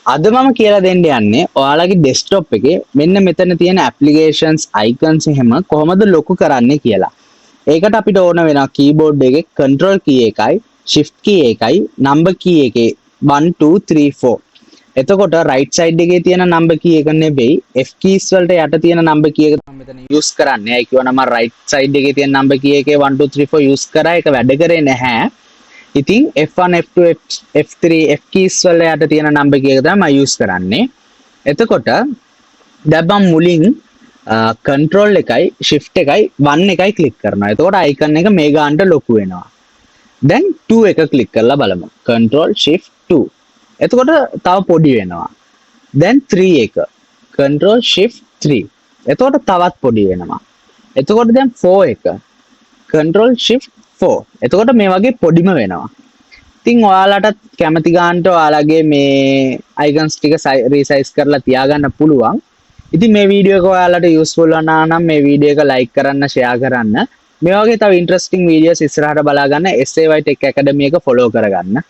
අද මම කියලා දෙන්න යන්නේ ඔයාලගේ ඩෙස්ක්ටොප් එකේ මෙන්න මෙතන තියෙන ඇප්ලිකේෂන්ස් අයිකන්ස් එහෙම කොහොමද ලොකු කරන්නේ කියලා. ඒකට අපිට ඕන වෙනවා කීබෝඩ් එකේ control key එකයි shift key එකයි number key එකේ 1 2 3 4. එතකොට right side එකේ තියෙන number key එක නෙවෙයි F keys වලට යට තියෙන number key එක තමයි මෙතන use කරන්නේ. ඒ කියවනම් මම right side එකේ තියෙන number key එකේ 1 2 3 4 use කරා ඒක වැඩ කරේ නැහැ. ඉතින් F1 F2 F3 F keys වල යට තියෙන number key එක තමයි මම use කරන්නේ. එතකොට දැන් මම මුලින් control එකයි shift එකයි 1 එකයි click කරනවා. එතකොට icon එක මේ ගානට ලොකු වෙනවා. දැන් 2 එක click කරලා බලමු. control shift 2. එතකොට තව පොඩි වෙනවා. දැන් 3 එක control shift 3. එතකොට තවත් පොඩි වෙනවා. එතකොට දැන් 4 එක control shift 4. එතකොට මේ වගේ පොඩිම වෙනවා. ඉතින් ඔයාලටත් කැමති ගානට ඔයාලගේ මේ icons ටික resize කරලා තියාගන්න පුළුවන්. ඉතින් මේ වීඩියෝ එක ඔයාලට යූස්ෆුල් වුණා නම් මේ වීඩියෝ එක like කරන්න, share කරන්න. මේ වගේ තව ඉන්ටරෙස්ටිං වීඩියෝස් ඉස්සරහට බලා ගන්න SAY Tech Academy එක follow කරගන්න.